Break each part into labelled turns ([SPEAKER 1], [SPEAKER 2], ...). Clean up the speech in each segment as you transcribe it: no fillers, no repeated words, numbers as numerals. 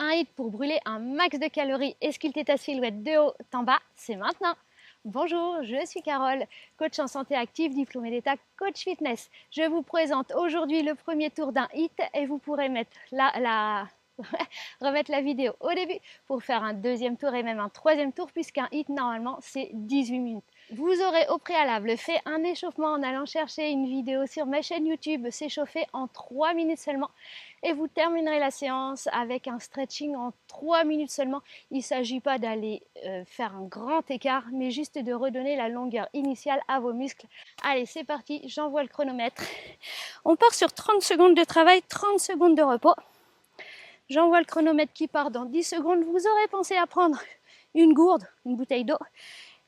[SPEAKER 1] un hit pour brûler un max de calories et sculpter ta silhouette de haut en bas, c'est maintenant. Bonjour, je suis Carole, coach en santé active, diplômée d'état coach fitness. Je vous présente aujourd'hui le premier tour d'un hit et vous pourrez mettre remettre la vidéo au début pour faire un deuxième tour et même un troisième tour puisqu'un hit normalement c'est 18 minutes. Vous aurez au préalable fait un échauffement en allant chercher une vidéo sur ma chaîne YouTube s'échauffer en 3 minutes seulement et vous terminerez la séance avec un stretching en 3 minutes seulement. Il ne s'agit pas d'aller faire un grand écart mais juste de redonner la longueur initiale à vos muscles. Allez, c'est parti, j'envoie le chronomètre. On part sur 30 secondes de travail, 30 secondes de repos. J'envoie le chronomètre qui part dans 10 secondes. Vous aurez pensé à prendre une gourde, une bouteille d'eau.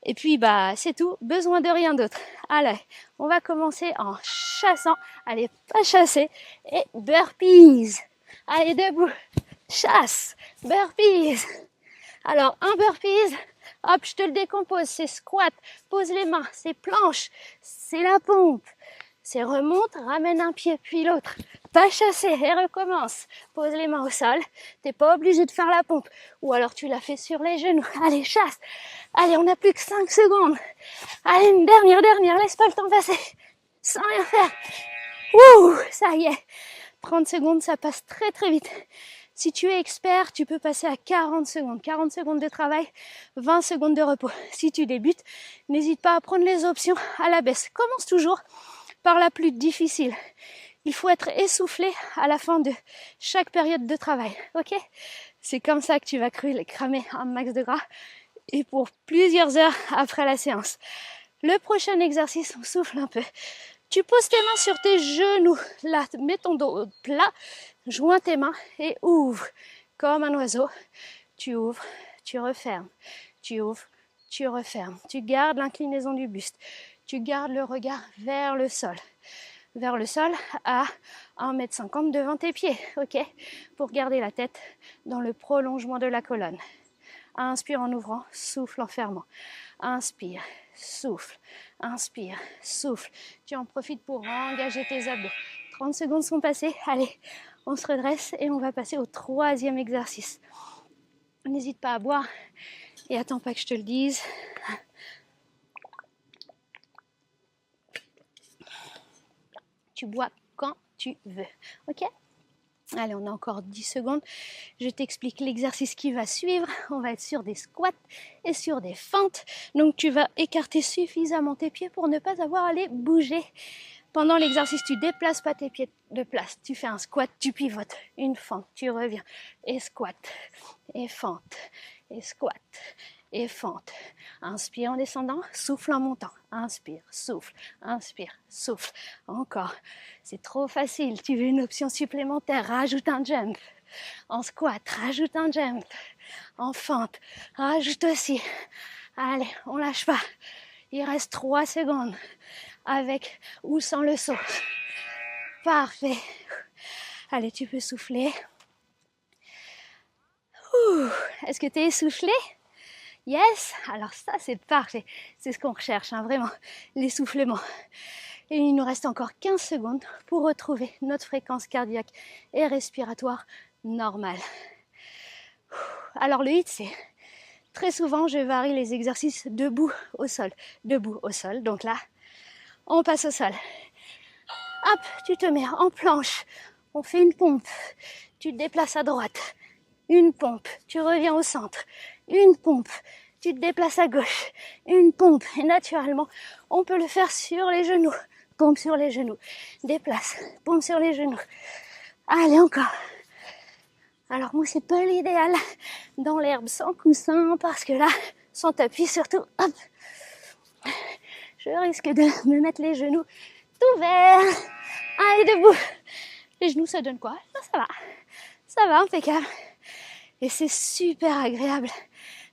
[SPEAKER 1] Et puis, c'est tout. Besoin de rien d'autre. Allez, on va commencer en chassant. Allez, pas chasser. Et burpees. Allez, debout. Chasse. Burpees. Alors, un burpees. Hop, je te le décompose. C'est squat. Pose les mains. C'est planche. C'est la pompe. C'est remonte, ramène un pied puis l'autre. Pas chasser et recommence. Pose les mains au sol. T'es pas obligé de faire la pompe. Ou alors tu la fais sur les genoux. Allez, chasse. Allez, on n'a plus que 5 secondes. Allez, une dernière. Laisse pas le temps passer. Sans rien faire. Ouh, ça y est. 30 secondes, ça passe très très vite. Si tu es expert, tu peux passer à 40 secondes. 40 secondes de travail, 20 secondes de repos. Si tu débutes, n'hésite pas à prendre les options à la baisse. Commence toujours par la plus difficile. Il faut être essoufflé à la fin de chaque période de travail, ok? C'est comme ça que tu vas cramer un max de gras et pour plusieurs heures après la séance. Le prochain exercice, on souffle un peu. Tu poses tes mains sur tes genoux. Là, mets ton dos plat, joins tes mains et ouvre comme un oiseau. Tu ouvres, tu refermes, tu ouvres, tu refermes. Tu gardes l'inclinaison du buste. Tu gardes le regard vers le sol à 1,50 m devant tes pieds, ok? Pour garder la tête dans le prolongement de la colonne. Inspire en ouvrant, souffle en fermant. Inspire, souffle, inspire, souffle. Tu en profites pour engager tes abdos. 30 secondes sont passées, allez, on se redresse et on va passer au troisième exercice. N'hésite pas à boire et attends pas que je te le dise. Tu bois quand tu veux, ok? Allez, on a encore 10 secondes. Je t'explique l'exercice qui va suivre. On va être sur des squats et sur des fentes. Donc, tu vas écarter suffisamment tes pieds pour ne pas avoir à les bouger. Pendant l'exercice, tu déplaces pas tes pieds de place. Tu fais un squat, tu pivotes. Une fente, tu reviens. Et squat, et fente, et squat, et fente. Inspire en descendant, souffle en montant. Inspire, souffle, encore. C'est trop facile, tu veux une option supplémentaire, rajoute un jump. En squat, rajoute un jump. En fente, rajoute aussi. Allez, on lâche pas. Il reste 3 secondes, avec ou sans le saut. Parfait. Allez, tu peux souffler. Est-ce que tu es essoufflé? Yes, alors ça c'est parfait, c'est ce qu'on recherche, vraiment, l'essoufflement. Et il nous reste encore 15 secondes pour retrouver notre fréquence cardiaque et respiratoire normale. Alors le hit, c'est très souvent je varie les exercices debout au sol, donc là, on passe au sol. Hop, tu te mets en planche, on fait une pompe, tu te déplaces à droite, une pompe, tu reviens au centre, une pompe, tu te déplaces à gauche, une pompe, et naturellement, on peut le faire sur les genoux, pompe sur les genoux, déplace, pompe sur les genoux. Allez, encore. Alors moi, c'est pas l'idéal dans l'herbe sans coussin, parce que là, sans tapis surtout, hop, je risque de me mettre les genoux tout verts. Allez, debout. Les genoux, ça donne quoi? Ça va, impeccable. Et c'est super agréable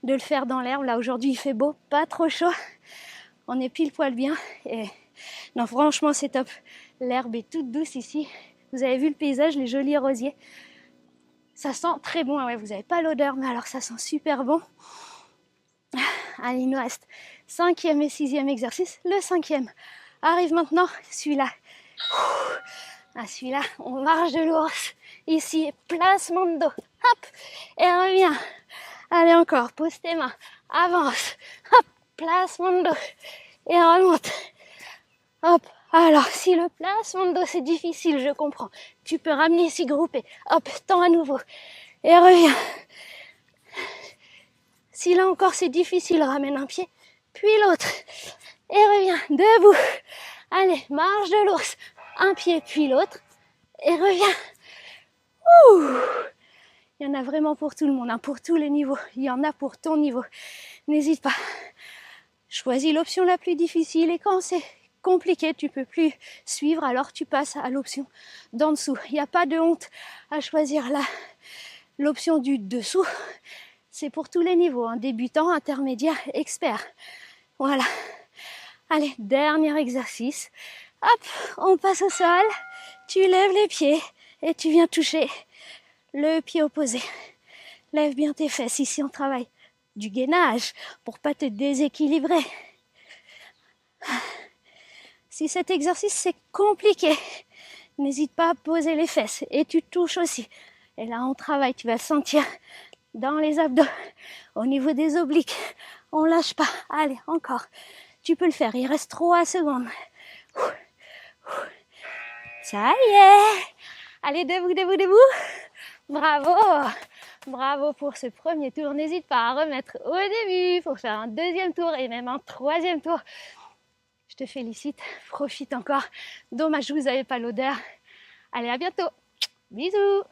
[SPEAKER 1] de le faire dans l'herbe. Là, aujourd'hui, il fait beau, pas trop chaud. On est pile poil bien. Et non, franchement, c'est top. L'herbe est toute douce ici. Vous avez vu le paysage, les jolis rosiers. Ça sent très bon. Ouais, vous n'avez pas l'odeur, mais alors ça sent super bon. Allez, il nous reste 5e et 6e exercice. Le 5e arrive maintenant. Celui-là. Celui-là, on marche de l'ours. Ici, placement de dos. hop, et reviens. Allez encore, pose tes mains, avance, hop, placement de dos, et remonte. Hop, alors si le placement de dos c'est difficile, je comprends. Tu peux ramener ici groupé, hop, tends à nouveau, et reviens. Si là encore c'est difficile, ramène un pied, puis l'autre, et reviens, debout. Allez, marche de l'ours, un pied puis l'autre, et reviens. Ouh. Il y en a vraiment pour tout le monde, hein, pour tous les niveaux. Il y en a pour ton niveau. N'hésite pas. Choisis l'option la plus difficile et quand c'est compliqué, tu peux plus suivre, alors tu passes à l'option d'en dessous. Il n'y a pas de honte à choisir l'option du dessous. C'est pour tous les niveaux, hein, débutant, intermédiaire, expert. Voilà. Allez, dernier exercice. Hop, on passe au sol. Tu lèves les pieds et tu viens toucher le pied opposé. Lève bien tes fesses. Ici, on travaille du gainage pour pas te déséquilibrer. Si cet exercice c'est compliqué, n'hésite pas à poser les fesses et tu touches aussi. Et là, on travaille. Tu vas sentir dans les abdos, au niveau des obliques. On lâche pas. Allez, encore. Tu peux le faire. Il reste 3 secondes. Ça y est. Allez, debout, debout, debout. Bravo. Bravo pour ce premier tour. N'hésite pas à remettre au début pour faire un deuxième tour et même un troisième tour. Je te félicite. Profite encore. Dommage, vous n'avez pas l'odeur. Allez, à bientôt. Bisous.